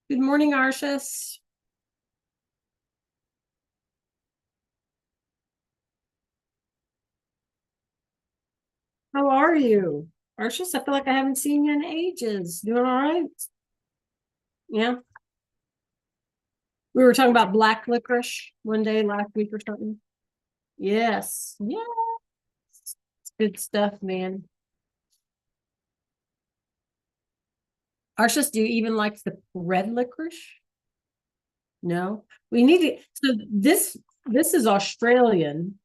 Good morning, Arshis. How are you? Arshis, I feel like I haven't seen you in ages. Doing all right? Yeah. We were talking about black licorice one day last week or something. Yes. Yeah. Good stuff, man. Arshis, do you even like the red licorice? No. We need to. So this is Australian.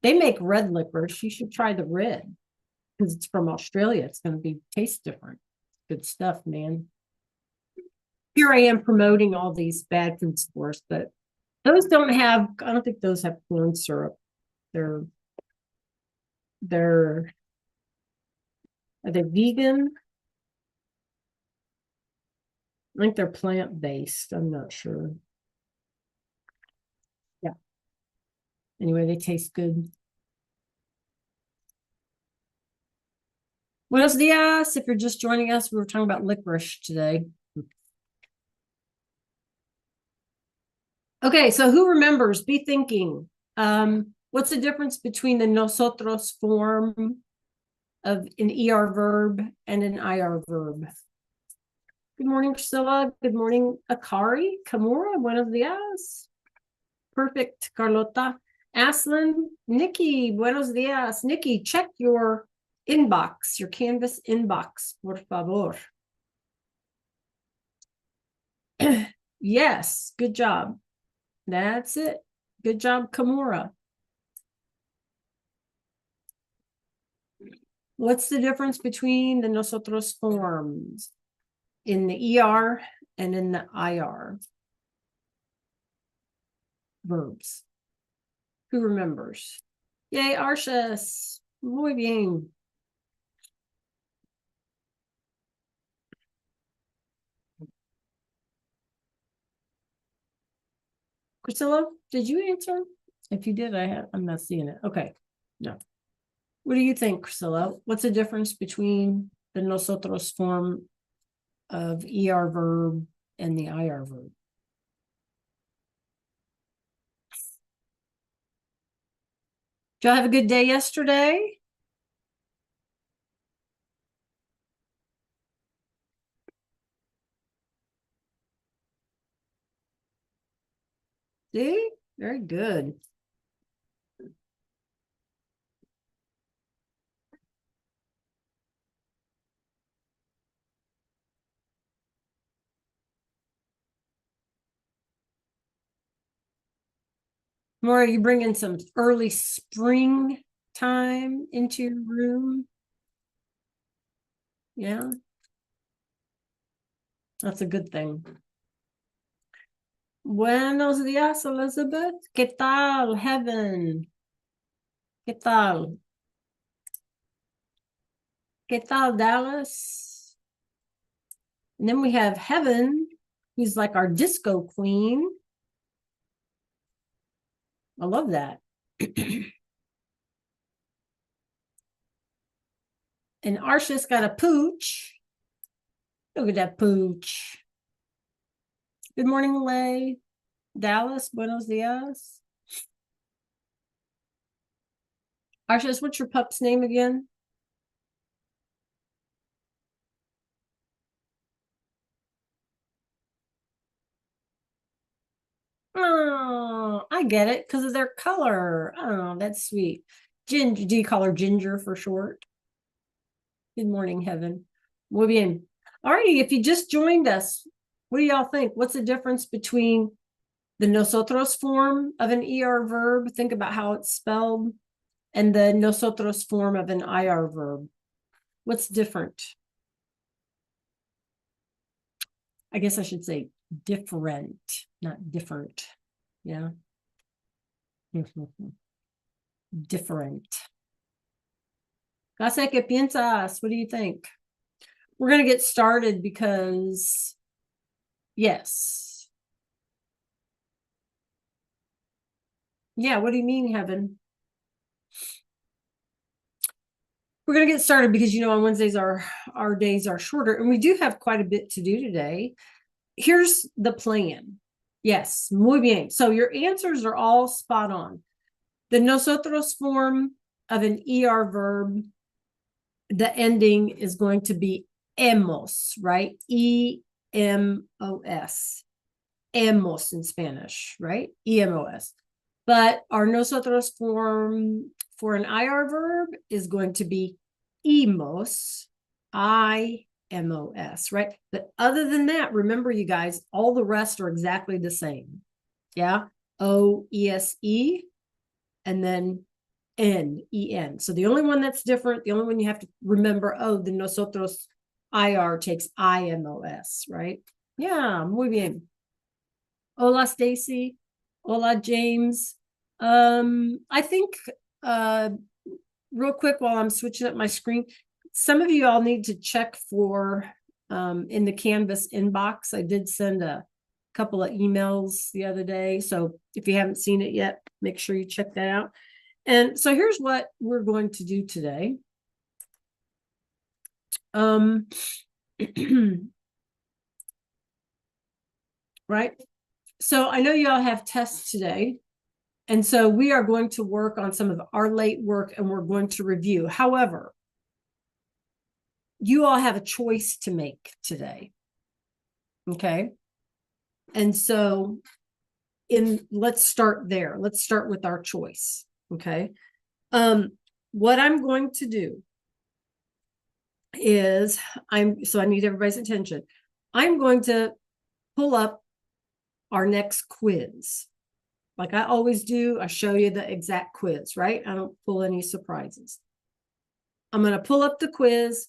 They make red licorice. You should try the red because it's from Australia. It's going to be taste different. Good stuff, man. Here I am promoting all these bad food stores, but those don't have, I don't think those have corn syrup. They're, they're, are they vegan? I think they're plant-based. I'm not sure. Yeah. Anyway, they taste good. Buenos dias. If you're just joining us, we were talking about licorice today. Okay, so who remembers? Be thinking. What's the difference between the nosotros form of an ER verb and an IR verb? Good morning, Priscilla. Good morning, Akari. Kamura, buenos dias. Perfect, Carlota. Aslan, Nikki, buenos dias. Nikki, check your inbox, your Canvas inbox, por favor. Yes, good job. That's it. Good job, Kamura. What's the difference between the nosotros forms in the ER and in the IR verbs? Who remembers? Yay, Arshas. Muy bien. Priscilla, did you answer? If you did, I'm not seeing it. Okay. No. What do you think, Priscilla? What's the difference between the nosotros form of ER verb and the IR verb? Did y'all have a good day yesterday? See? Very good. Maura, you bringing some early spring time into your room? Yeah, that's a good thing. Buenos días, Elizabeth. ¿Qué tal, Heaven? ¿Qué tal? ¿Qué tal, Dallas? And then we have Heaven, who's like our disco queen. I love that. And Arsha's got a pooch. Look at that pooch. Good morning, Lay. Dallas, buenos dias. Arsha's, what's your pup's name again? Oh, I get it because of their color. Oh, that's sweet. Ginger, do you call her Ginger for short? Good morning, Heaven. Muy bien. Alrighty, if you just joined us, what do y'all think? What's the difference between the nosotros form of an ER verb? Think about how it's spelled, and the nosotros form of an IR verb. What's different? I guess I should say different, not different. Yeah. Different. Gase, ¿qué piensas? What do you think? We're going to get started because, yes. Yeah, what do you mean, Heaven? We're going to get started because, on Wednesdays our days are shorter, and we do have quite a bit to do today. here's the plan. Yes, muy bien. So your answers are all spot on. The nosotros form of an ER verb, the ending is going to be hemos, right? E-M-O-S. Hemos in Spanish, right? E-M-O-S. But our nosotros form for an IR verb is going to be imos, I-M-O-S, right? But other than that, remember, you guys, all the rest are exactly the same. Yeah, O-E-S-E, and then N-E-N. So the only one that's different, the only one you have to remember, oh, the nosotros IR takes I-M-O-S, right? Yeah, muy bien. Hola, Stacy. Hola, James. I think real quick while I'm switching up my screen, some of you all need to check for in the Canvas inbox. I did send a couple of emails the other day. So if you haven't seen it yet, make sure you check that out. And so here's what we're going to do today. Right. So I know you all have tests today. And so we are going to work on some of our late work and we're going to review. However, you all have a choice to make today. Okay. And so let's start there. Let's start with our choice. Okay. What I'm going to do is I need everybody's attention. I'm going to pull up our next quiz. Like I always do, I show you the exact quiz, right? I don't pull any surprises. I'm going to pull up the quiz.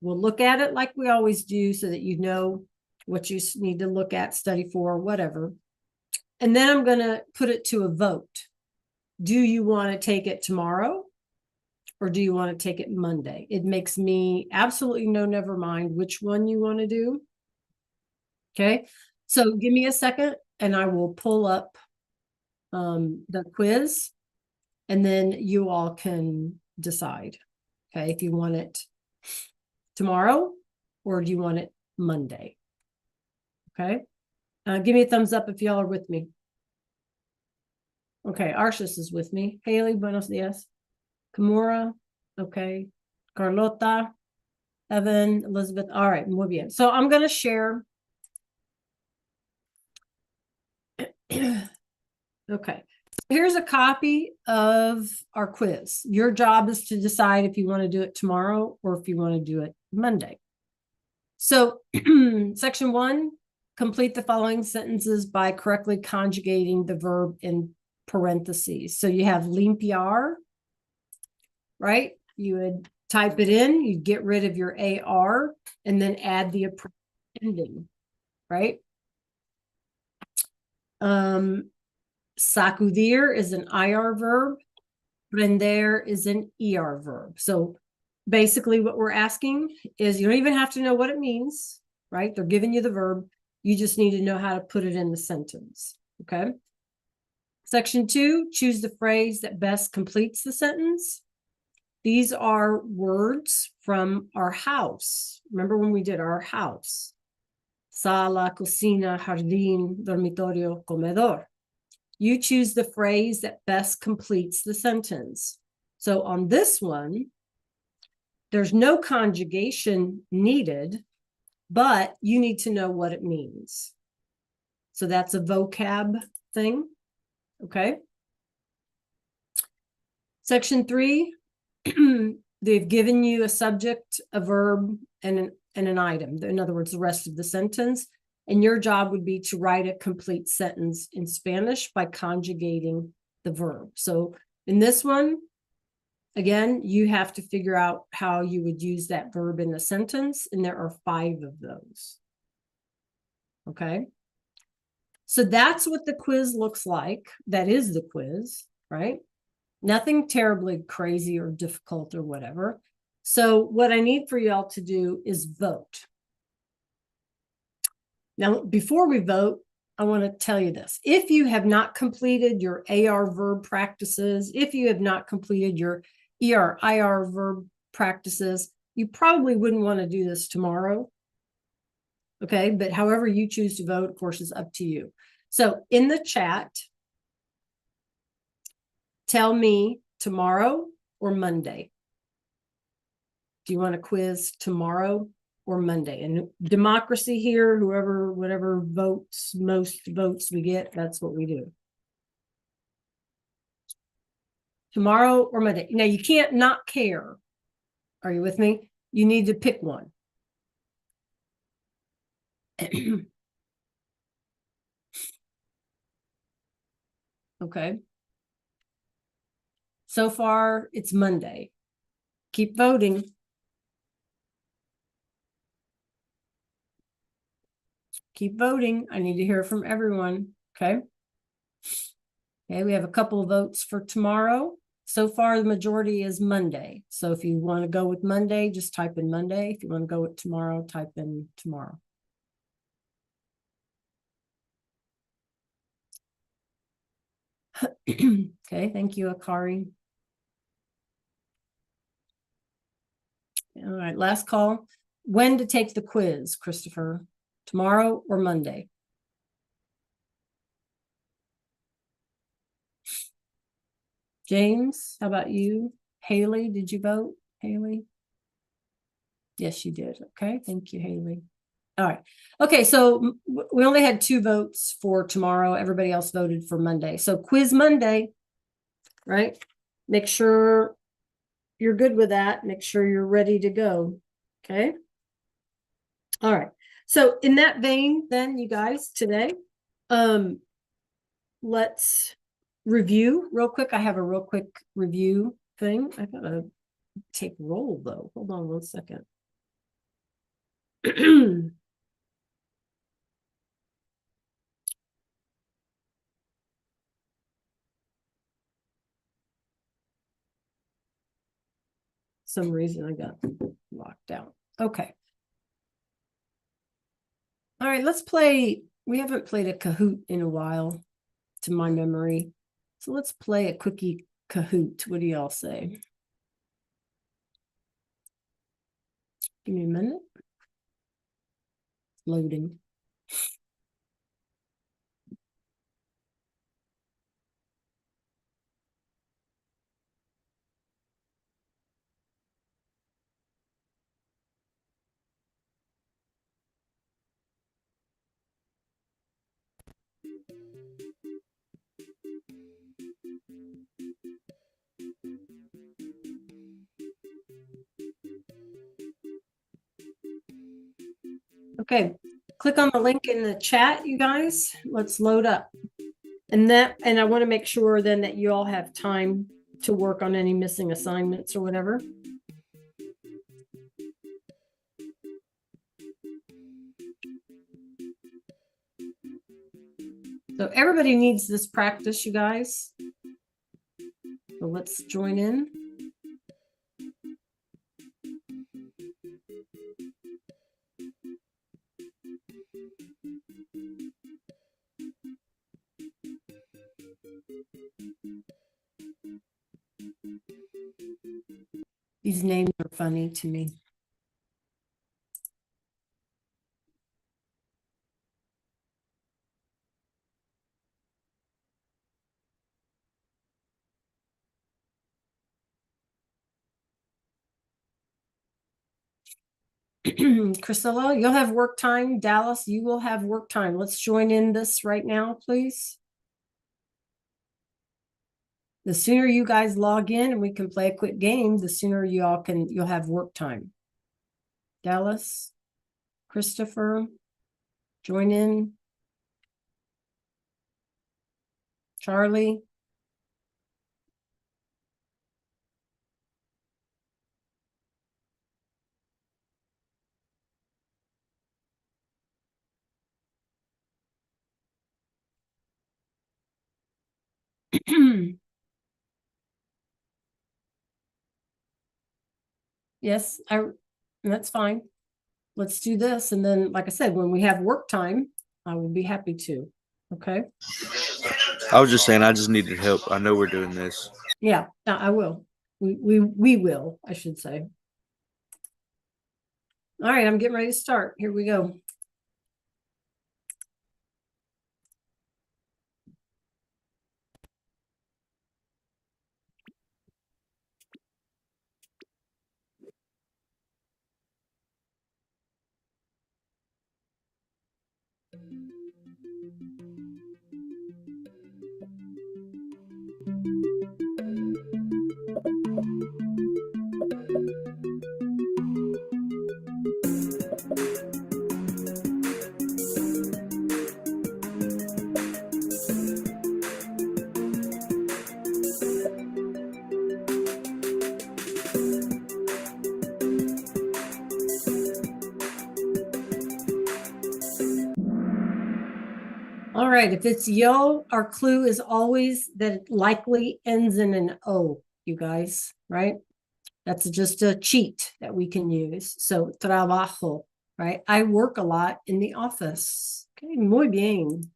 We'll look at it like we always do so that you know what you need to look at, study for, whatever. And then I'm going to put it to a vote. Do you want to take it tomorrow or do you want to take it Monday? It makes me absolutely never mind which one you want to do. Okay. So give me a second and I will pull up the quiz and then you all can decide. Okay. If you want it tomorrow or do you want it Monday? Okay. Give me a thumbs up if y'all are with me. Okay. Arshis is with me. Haley, buenos dias. Kimura. Okay. Carlota, Evan, Elizabeth. All right. Muy bien. So I'm going to share. Okay. Here's a copy of our quiz. Your job is to decide if you want to do it tomorrow or if you want to do it Monday. So section 1, complete the following sentences by correctly conjugating the verb in parentheses. So you have limpiar, right? You would type it in, you'd get rid of your AR and then add the ending, right? Sacudir is an IR verb. Prender is an ER verb. So basically what we're asking is you don't even have to know what it means, right? They're giving you the verb. You just need to know how to put it in the sentence, okay? Section 2, choose the phrase that best completes the sentence. These are words from our house. Remember when we did our house? Sala, cocina, jardín, dormitorio, comedor. You choose the phrase that best completes the sentence. So on this one, there's no conjugation needed, but you need to know what it means. So that's a vocab thing, okay? Section 3, they've given you a subject, a verb, and an item. In other words, the rest of the sentence. And your job would be to write a complete sentence in Spanish by conjugating the verb. So in this one, again, you have to figure out how you would use that verb in the sentence. And there are 5 of those. Okay. So that's what the quiz looks like. That is the quiz, right? Nothing terribly crazy or difficult or whatever. So what I need for y'all to do is vote. Now, before we vote, I want to tell you this. If you have not completed your AR verb practices, if you have not completed your IR verb practices, you probably wouldn't want to do this tomorrow. Okay, but however you choose to vote, of course, is up to you. So in the chat, tell me tomorrow or Monday. Do you want a quiz tomorrow or Monday? And democracy here, whatever votes, most votes we get, that's what we do. Tomorrow or Monday. Now, you can't not care. Are you with me? You need to pick one. Okay. So far, it's Monday. Keep voting. Keep voting. I need to hear from everyone. Okay. Okay, we have a couple of votes for tomorrow. So far, the majority is Monday. So if you want to go with Monday, just type in Monday. If you want to go with tomorrow, type in tomorrow. Okay, thank you, Akari. All right, last call. When to take the quiz, Christopher? Tomorrow or Monday? James, how about you? Haley, did you vote? Haley? Yes, you did. Okay, thank you, Haley. All right. Okay, so we only had 2 votes for tomorrow. Everybody else voted for Monday. So quiz Monday, right? Make sure you're good with that. Make sure you're ready to go. Okay. All right. So in that vein, then, you guys, today, let's review real quick. I have a real quick review thing. I gotta take roll though. Hold on 1 second. Some reason I got locked out. Okay. All right, let's play. We haven't played a Kahoot in a while, to my memory. So let's play a quickie Kahoot. What do y'all say? Give me a minute. Loading. Okay, click on the link in the chat, you guys. Let's load up. And I want to make sure then that you all have time to work on any missing assignments or whatever. So everybody needs this practice, you guys. So let's join in. These names are funny to me. Priscilla, you'll have work time. Dallas, you will have work time. Let's join in this right now, please. The sooner you guys log in and we can play a quick game, the sooner you'll have work time. Dallas, Christopher, join in. Charlie. Yes, that's fine. Let's do this. And then, like I said, when we have work time, I will be happy to. Okay. I was just saying, I just needed help. I know we're doing this. Yeah, I will. We will, I should say. All right, I'm getting ready to start. Here we go. All right, if it's yo, our clue is always that it likely ends in an O, you guys, right? That's just a cheat that we can use. So, trabajo, right? I work a lot in the office. Okay, muy bien.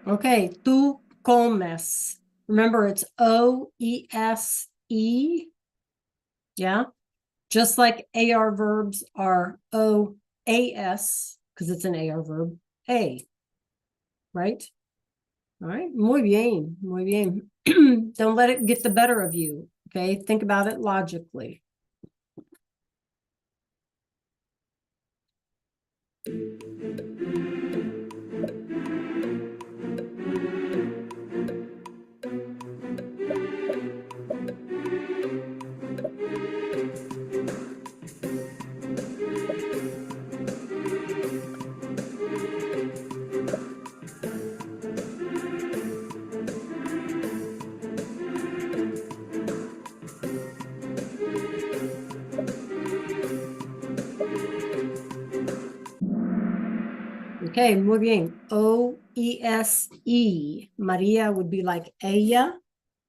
Okay, tú comes. Remember, it's O-E-S-E. Yeah. Just like AR verbs are O-A-S, because it's an AR verb, A. Right? All right. Muy bien. Muy bien. Don't let it get the better of you. Okay. Think about it logically. Okay, muy bien. O-E-S-E. Maria would be like ella.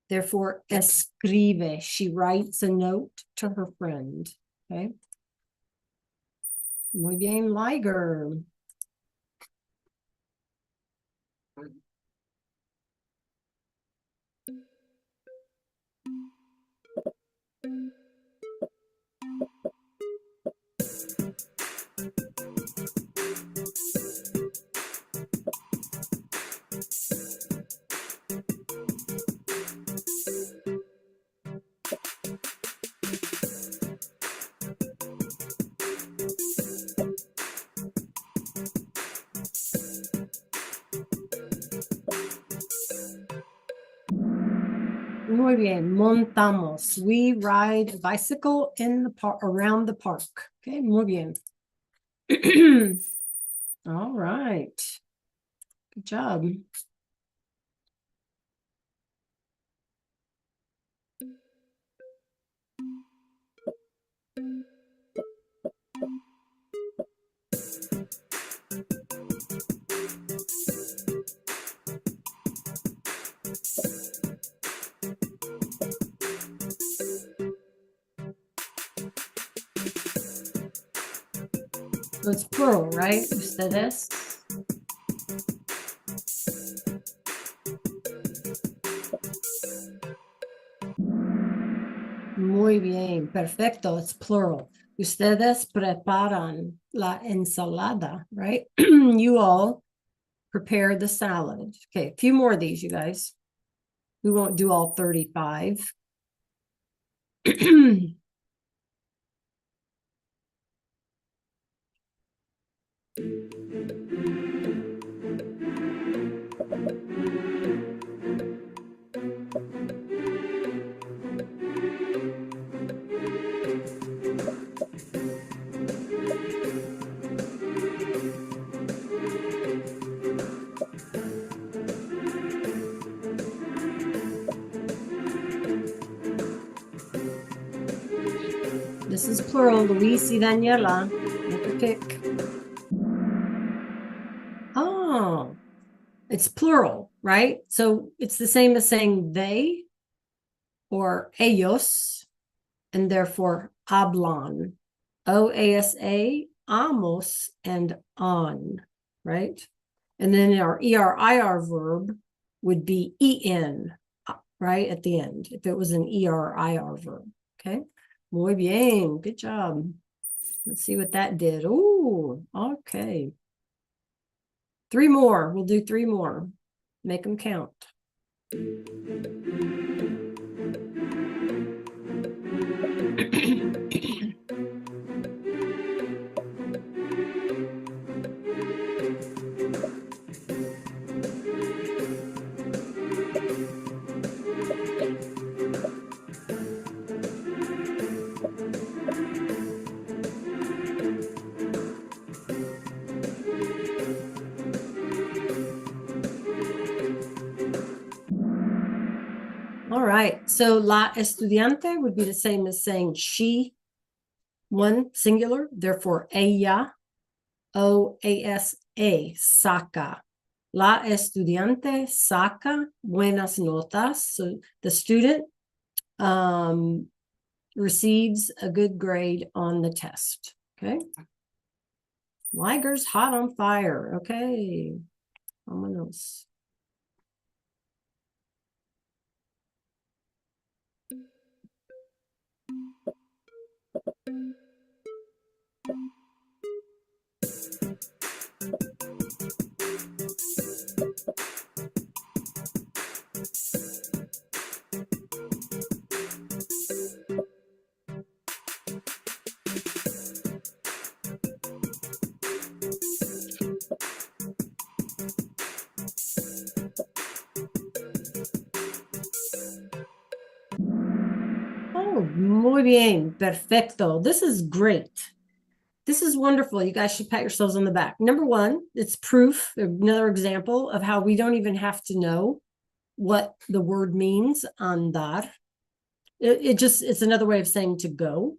Therefore, escribe. She writes a note to her friend. Okay. Muy bien, Liger. Muy bien, montamos. We ride a bicycle in the park, around the park. Okay, muy bien. All right. Good job. So it's plural, right? Ustedes. Muy bien, perfecto. It's plural. Ustedes preparan la ensalada, right? You all prepare the salad. Okay, a few more of these, you guys. We won't do all 35. This is plural, Luis y Daniela. Make a pick. Oh, it's plural, right? So it's the same as saying they or ellos, and therefore hablan. O-A-S-A, amos, and on, right? And then our ER-IR verb would be en, right, at the end, if it was an ER-IR verb, okay? Muy bien, good job. Let's see what that did. Oh, okay. 3 more, we'll do 3 more. Make them count. All right. So la estudiante would be the same as saying she, one singular, therefore ella, O-A-S-A, saca. La estudiante saca buenas notas. So the student receives a good grade on the test. Okay. Liger's hot on fire. Okay. Vámonos. Oh, muy bien. Perfecto. This is great. This is wonderful. You guys should pat yourselves on the back. Number one, it's proof, another example of how we don't even have to know what the word means, andar. It's another way of saying to go.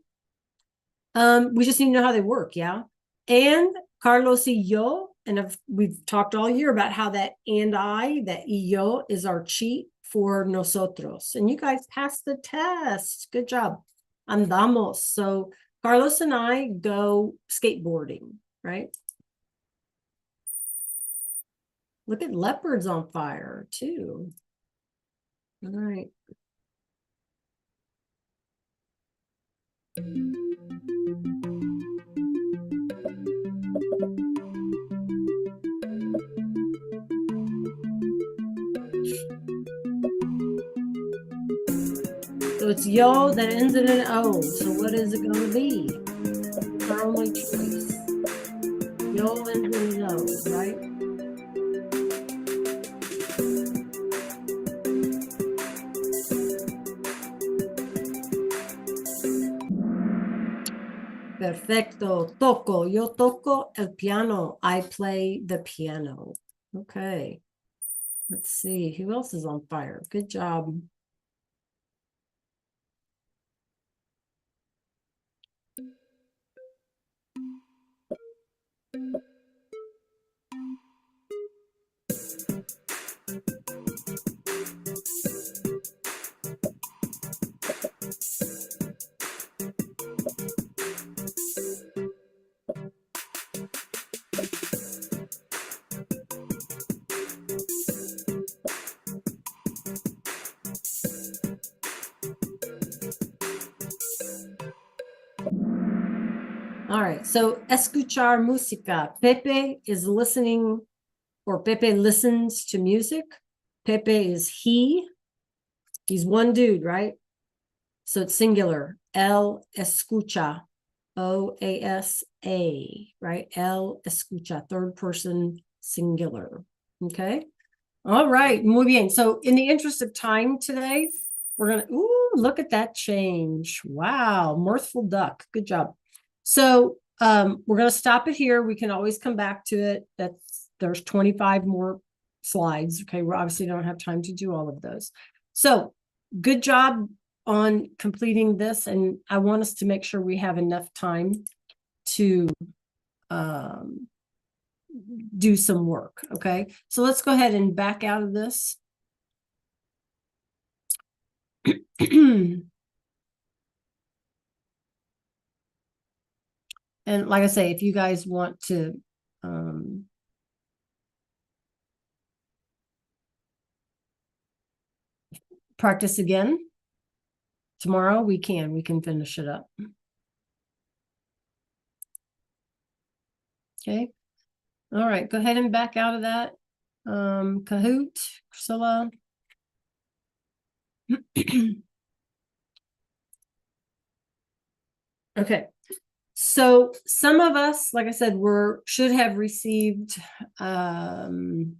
We just need to know how they work, yeah. And Carlos y yo, and we've talked all year about how that and I, that y yo is our cheat for nosotros. And you guys passed the test. Good job. Andamos. So Carlos and I go skateboarding, right? Look at leopards on fire too. All right. So it's yo that ends in an O. So what is it going to be? It's our only choice. Yo ends in an O, right? Perfecto. Toco. Yo toco el piano. I play the piano. Okay. Let's see. Who else is on fire? Good job. All right. So escuchar música. Pepe is listening, or Pepe listens to music. Pepe is he. He's one dude, right? So it's singular. El escucha. O-A-S-A, right? El escucha, third person singular. Okay. All right. Muy bien. So in the interest of time today, we're going to, ooh, look at that change. Wow. Mirthful duck. Good job. So we're going to stop it here. We can always come back to it. There's 25 more slides. Okay. We obviously don't have time to do all of those. So good job on completing this. And I want us to make sure we have enough time to do some work. Okay. So let's go ahead and back out of this. And like I say, if you guys want to practice again tomorrow, we can finish it up. Okay. All right. Go ahead and back out of that. Kahoot, Priscilla. Okay. So some of us, like I said, should have received an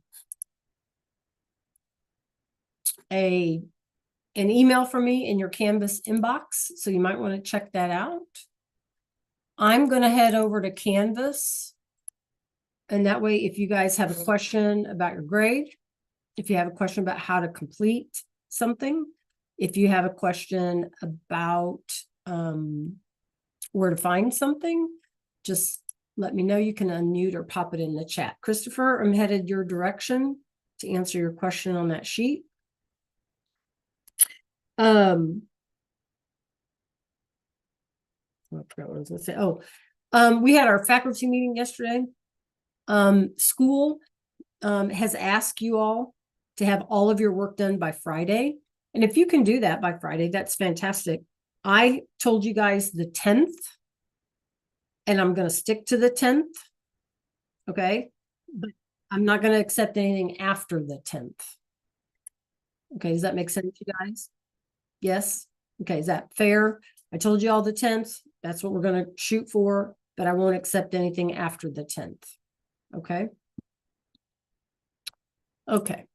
email from me in your Canvas inbox. So you might want to check that out. I'm going to head over to Canvas. And that way, if you guys have a question about your grade, if you have a question about how to complete something, If you have a question about where to find something, just let me know. You can unmute or pop it in the chat. Christopher, I'm headed your direction to answer your question on that sheet. I forgot what I was going to say. We had our faculty meeting yesterday. School has asked you all to have all of your work done by Friday. And if you can do that by Friday, that's fantastic. I told you guys the 10th, and I'm going to stick to the 10th. Okay. But I'm not going to accept anything after the 10th. Okay. Does that make sense, you guys? Yes. Okay. Is that fair? I told you all the 10th. That's what we're going to shoot for, but I won't accept anything after the 10th. Okay. Okay.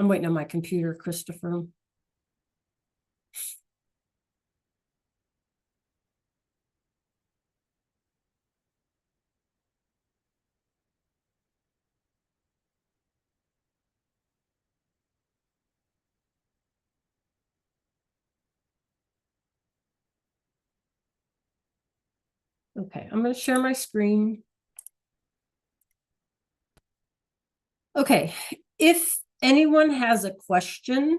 I'm waiting on my computer, Christopher. Okay, I'm going to share my screen. Okay, if anyone has a question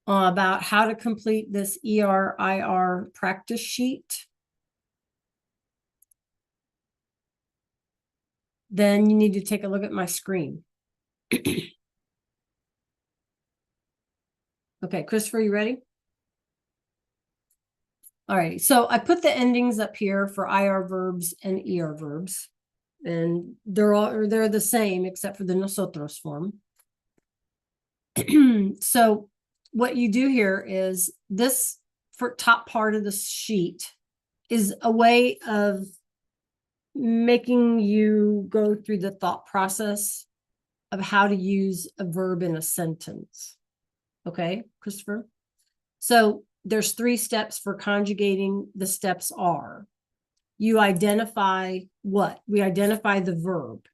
about how to complete this ER/IR practice sheet, then you need to take a look at my screen. Okay, Christopher, you ready? All right, so I put the endings up here for IR verbs and ER verbs, and they're the same except for the nosotros form. So what you do here is this for top part of the sheet is a way of making you go through the thought process of how to use a verb in a sentence. Okay, Christopher? So there's 3 steps for conjugating. The steps are, you identify what? We identify the verb,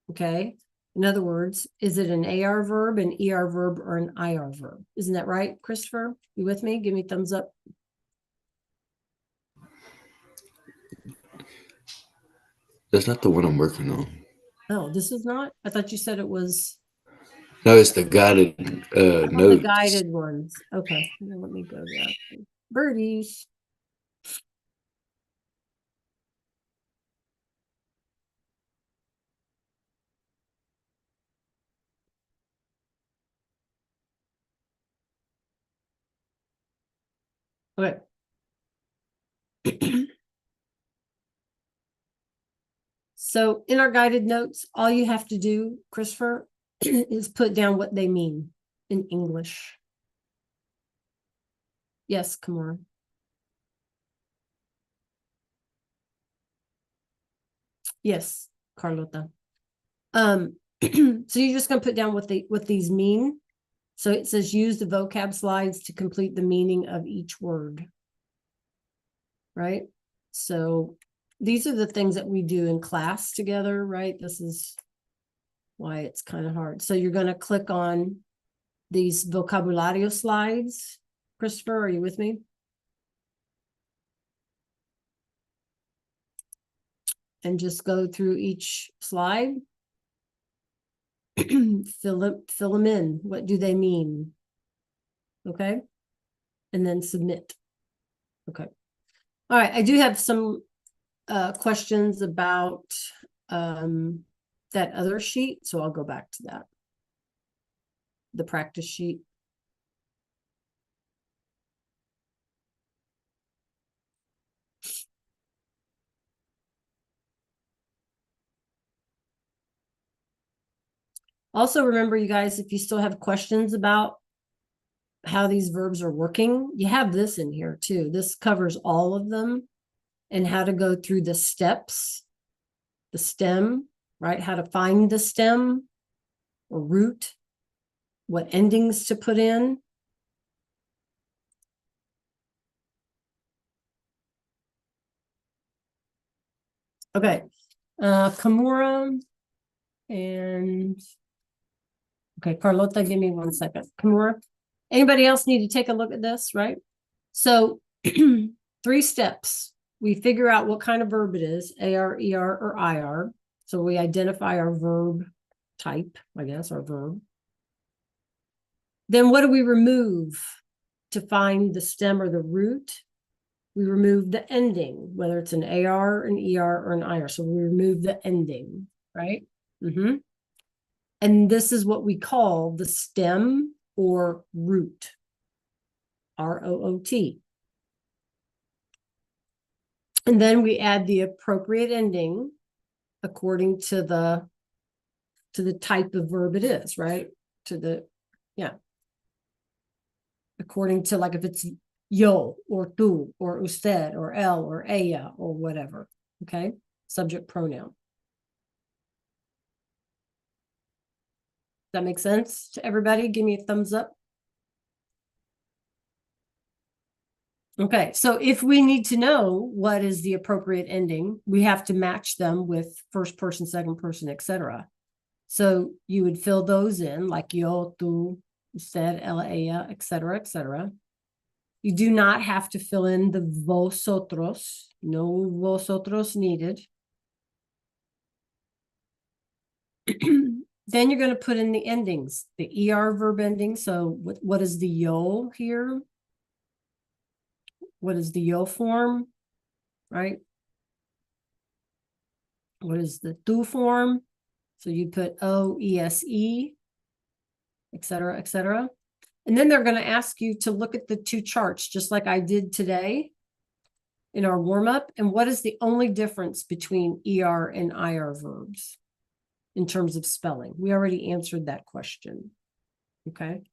okay? In other words, is it an AR verb, an ER verb, or an IR verb? Isn't that right, Christopher? You with me? Give me thumbs up. That's not the one I'm working on. Oh, this is not? I thought you said it was. No, it's the guided The notes. guided ones. Okay, let me go there. Birdies. Okay. So in our guided notes, all you have to do, Christopher, is put down what they mean in English. Yes, Kamara. Yes, Carlota. So you're just going to put down what these mean. So it says use the vocab slides to complete the meaning of each word. Right? So these are the things that we do in class together, right? This is why it's kind of hard. So you're going to click on these vocabulario slides. Christopher, are you with me? And just go through each slide. fill them in. What do they mean? Okay. And then submit. Okay. All right. I do have some questions about that other sheet. So I'll go back to that. The practice sheet. Also, remember, you guys, if you still have questions about how these verbs are working, you have this in here too. This covers all of them and how to go through the steps, the stem, right? How to find the stem or root, what endings to put in. Okay, Kamura and Okay, Carlota, give me 1 second. Kamura, anybody else need to take a look at this, right? So 3 steps. We figure out what kind of verb it is, AR, ER, or IR. So we identify our verb type, I guess, our verb. Then what do we remove to find the stem or the root? We remove the ending, whether it's an AR, an ER, or an IR. So we remove the ending, right? And this is what we call the stem or root, ROOT. And then we add the appropriate ending according to the type of verb it is, right? According to, like, if it's yo or tú or usted or él or ella or whatever, okay? Subject pronoun. That makes sense to everybody? Give me a thumbs up. Okay, so if we need to know what is the appropriate ending, we have to match them with first person, second person, etc. So you would fill those in, like yo, tú, usted, él, ella, etc., etc. You do not have to fill in the vosotros. No vosotros needed. Then you're going to put in the endings, the ER verb ending. So what is the yo here? What is the yo form, right? What is the tú form? So you put O, ESE, et cetera, et cetera. And then they're going to ask you to look at the 2 charts, just like I did today in our warm-up. And what is the only difference between ER and IR verbs in terms of spelling? We already answered that question. Okay.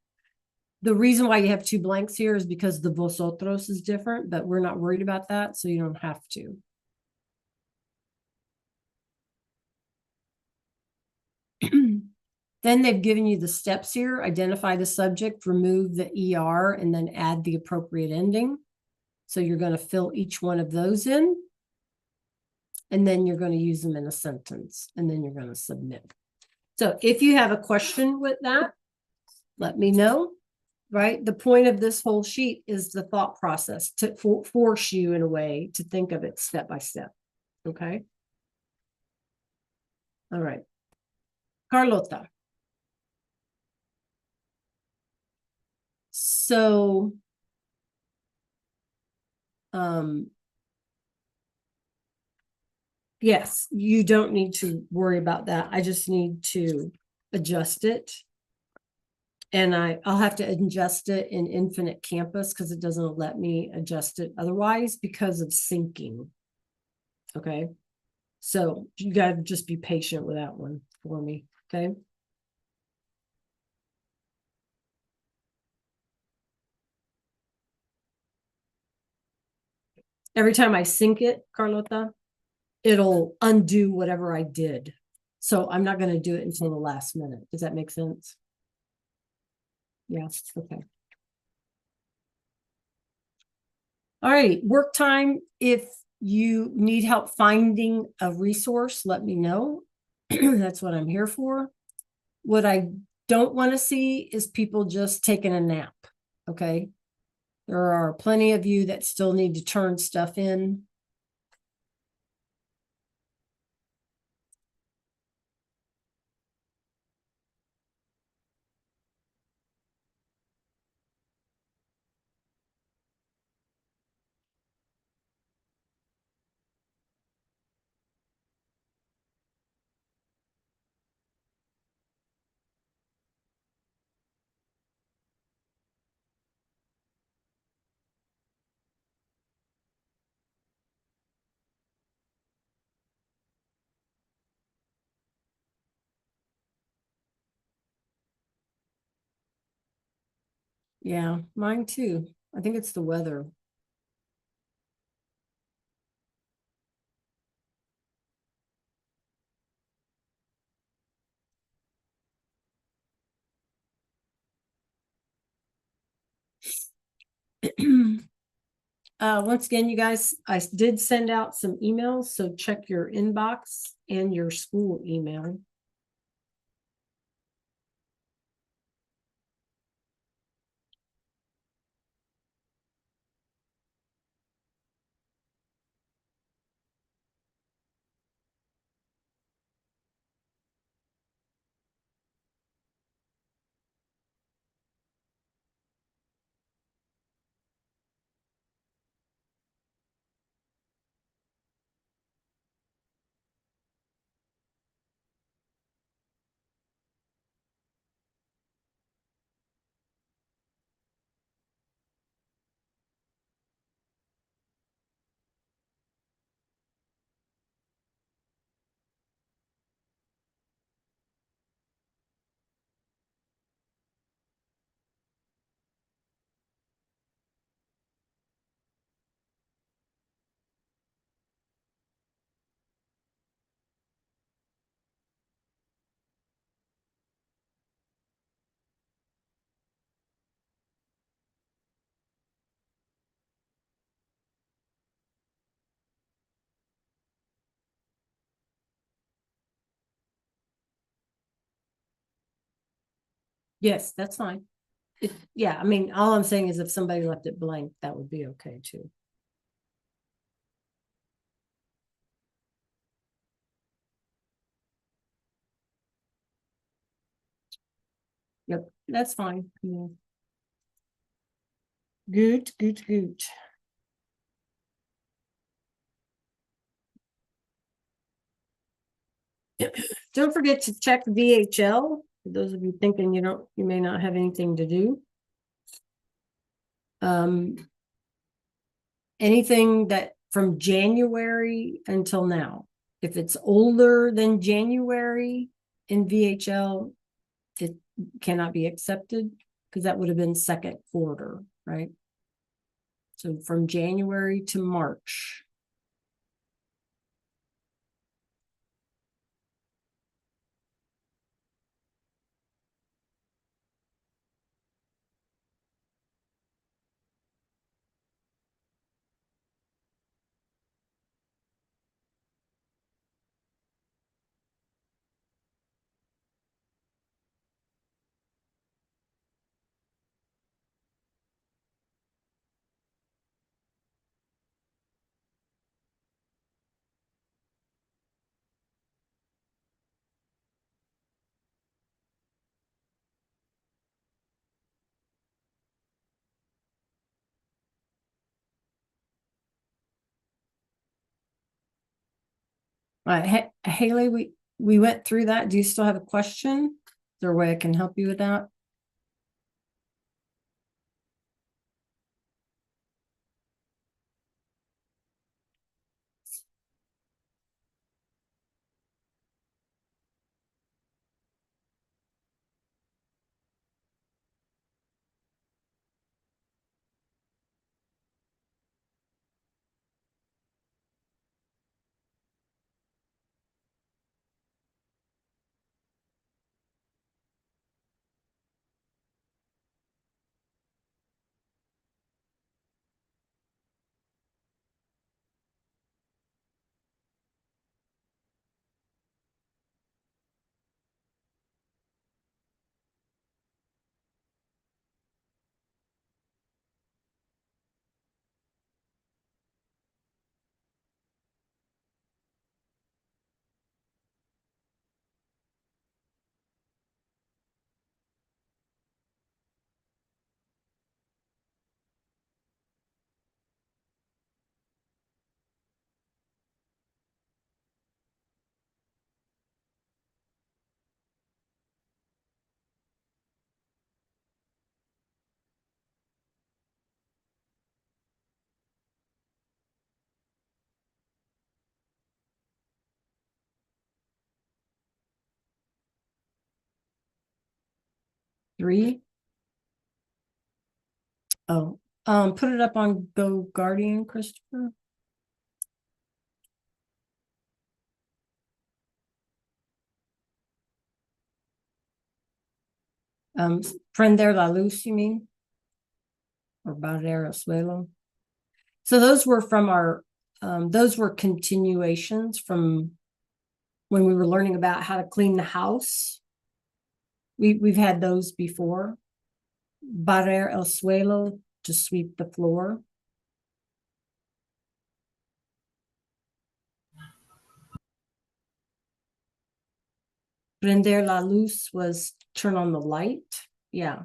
The reason why you have 2 blanks here is because the vosotros is different, but we're not worried about that, so you don't have to. Then they've given you the steps here: identify the subject, remove the ER, and then add the appropriate ending. So you're going to fill each one of those in, and then you're going to use them in a sentence, and then you're going to submit. So if you have a question with that, let me know, right? The point of this whole sheet is the thought process to force you in a way to think of it step by step. Okay. All right. Carlota. So, yes, you don't need to worry about that. I just need to adjust it. And I'll have to adjust it in Infinite Campus because it doesn't let me adjust it otherwise because of syncing. Okay. So you got to just be patient with that one for me. Okay. Every time I sync it, Carlota, it'll undo whatever I did. So I'm not going to do it until the last minute. Does that make sense? Yes. Okay. All right. Work time. If you need help finding a resource, let me know. That's what I'm here for. What I don't want to see is people just taking a nap. Okay. There are plenty of you that still need to turn stuff in. Yeah, mine too. I think it's the weather. Once again, you guys, I did send out some emails, so check your inbox and your school email. Yes, that's fine. Yeah, I mean, all I'm saying is if somebody left it blank, that would be okay too. Yep, that's fine. Yeah. Good, good, good. Don't forget to check VHL. For those of you thinking you may not have anything to do. Anything that from January until now, if it's older than January in VHL, it cannot be accepted because that would have been second quarter, right? So from January to March. All right, Haley, we went through that. Do you still have a question? Is there a way I can help you with that? Three. Oh, put it up on Go Guardian, Christopher. Prender la Luz, you mean? Or Barrera Suelo. So those were from those were continuations from when we were learning about how to clean the house. We've had those before. Barrer el suelo, to sweep the floor. Prender la luz was turn on the light. Yeah.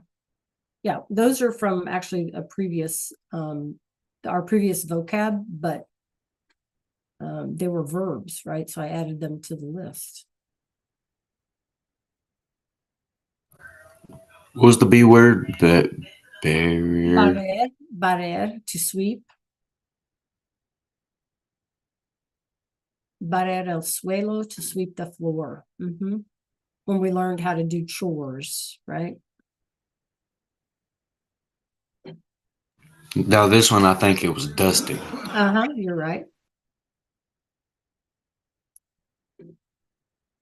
Yeah. Those are from actually a previous, our previous vocab, but they were verbs, right? So I added them to the list. What was the B word? That barrier. Barrer, to sweep. Barrer el suelo, to sweep the floor. When we learned how to do chores, right? Now this one, I think it was dusting. You're right.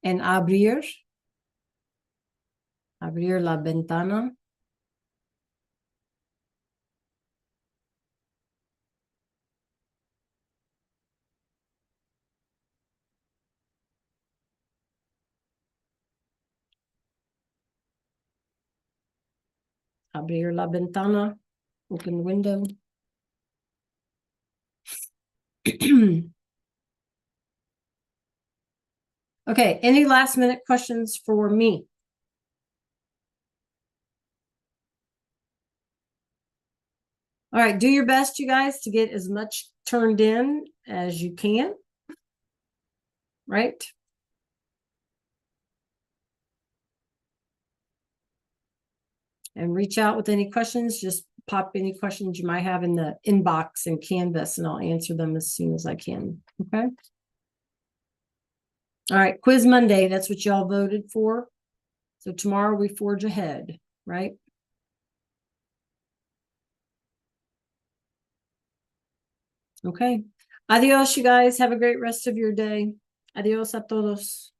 And abrir la ventana. Abrir la ventana. Open the window. Okay, any last minute questions for me? All right, do your best, you guys, to get as much turned in as you can. Right? And reach out with any questions. Just pop any questions you might have in the inbox in Canvas, and I'll answer them as soon as I can. Okay. All right, Quiz Monday. That's what y'all voted for. So tomorrow we forge ahead, right? Okay. Adios, you guys. Have a great rest of your day. Adios a todos.